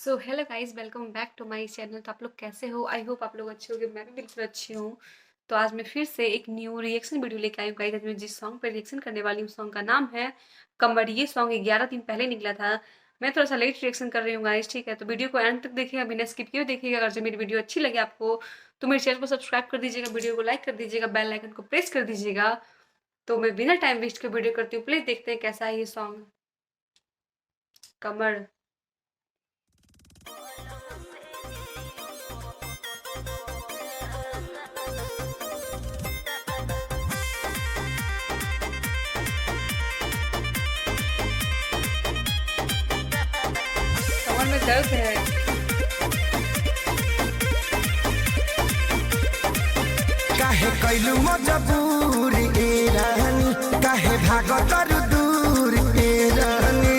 So hello guys, welcome back to my channel. तो आप लोग कैसे हो? आई होप आप लोग अच्छे होंगे। मैं भी बिल्कुल अच्छी हूँ। तो आज मैं फिर से एक न्यू रिएक्शन वीडियो लेके आई हूँ गाइस। आज मैं जिस सॉन्ग पे रिएक्शन करने वाली हूँ, सॉन्ग का नाम है कमर। ये सॉन्ग 11 दिन पहले निकला था। मैं थोड़ा सा लेट रिएक्शन कर रही हूँ गाइस, ठीक है? तो वीडियो को एंड तक देखिएगा, बिना स्किप किए देखिएगा। अगर जो मेरी वीडियो अच्छी लगे आपको तो मेरे चैनल को सब्सक्राइब कर दीजिएगा, वीडियो को लाइक कर दीजिएगा, बेल आइकन को प्रेस कर दीजिएगा। तो मैं बिना टाइम वेस्ट के वीडियो करती हूँ। प्लीज देखते हैं कैसा है ये सॉन्ग कमर। कमर में दर्द है। काहे कैलू मजबूर ए रानी, काहे भागत तारू दूर ए रानी।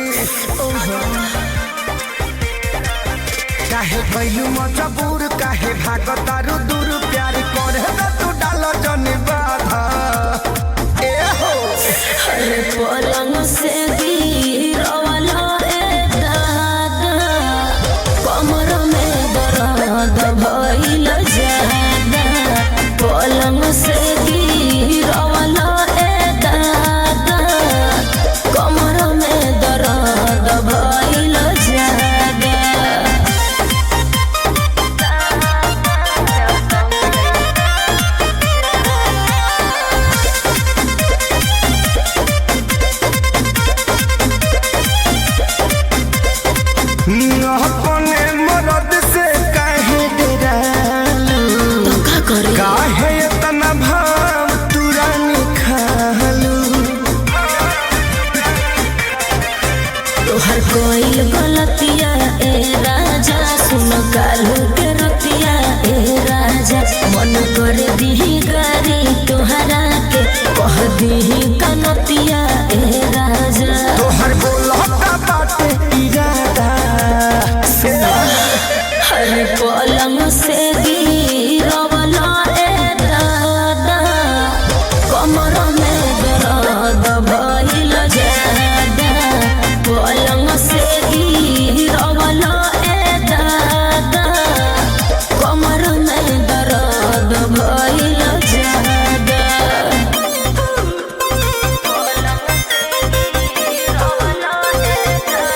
काहे कैलू मजबूर, काहे भागत तारू दूर, प्यार करे ना तू डाल जन बाधा ए हो। अरे पलंग से गिरवाला रे दादा, कमर में दर्द भइल ज्यादा। पलंग से गिरवाला रे दादा, कमर में दर्द भइल ज्यादा। अपने मरद से काहे डरालू, तो का करे? काहे इतना भाव तुरानी खालू। तोहर कोई गलतिया ए राजा, सुन कालू के रतिया ए राजा। मन कर दी गारी तोहरा के, कह दी कनतिया ए राजा। तोहर बोलता बाटे इरादा, हर पलंग से गिरवाला ए दादा, कमर में दर्द भइल ज्यादा। पलंग से गिरवाला ए दादा, कमर में दर्द भइल ज्यादा। पलंग से गिरवाला ए दादा।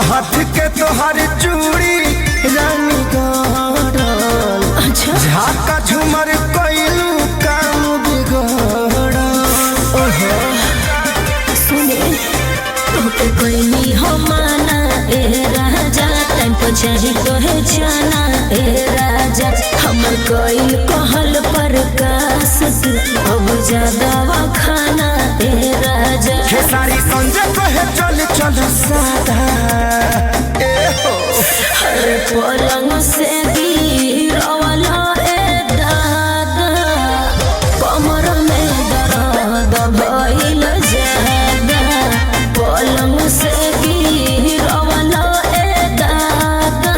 हाथ के तोहर चूड़ी रानी गड़ल, अच्छा झाका झूमर कैलू काम बिगड़ल। सुने, तोके कोई हो माना ए राजा, टाइम पर चाही तोहे जाना ए राजा। हमर कोई कहल पर कास तू अब ज्यादा खाना ए राजा। खेसारी संजय कहे चल चल सादा ए हो। हर पलंग से गिरवाला ए दादा, कमर में दर्द भइल ज्यादा। पलंग से गिरवाला ए दादा,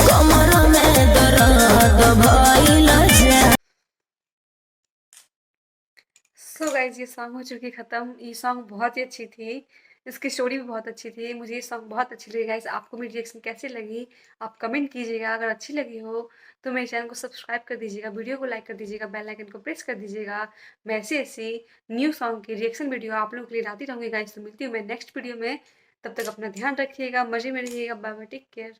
कमर में दर्द भइल ज्यादा। सो गाइज, ये सॉन्ग हो चुकी खत्म। ये सॉन्ग बहुत ही अच्छी थी, इसकी स्टोरी भी बहुत अच्छी थी। मुझे ये सॉन्ग बहुत अच्छी लगी गाइज। आपको मेरी रिएक्शन कैसी लगी आप कमेंट कीजिएगा। अगर अच्छी लगी हो तो मेरे चैनल को सब्सक्राइब कर दीजिएगा, वीडियो को लाइक कर दीजिएगा, बेल आइकन को प्रेस कर दीजिएगा। मैं ऐसी ऐसी न्यू सॉन्ग की रिएक्शन वीडियो आप लोगों के लिए लाती रहूँगी गाइज। तो मिलती हूँ मैं नेक्स्ट वीडियो में। तब तक अपना ध्यान रखिएगा, मज़े में रहिएगा। Bye bye, take care.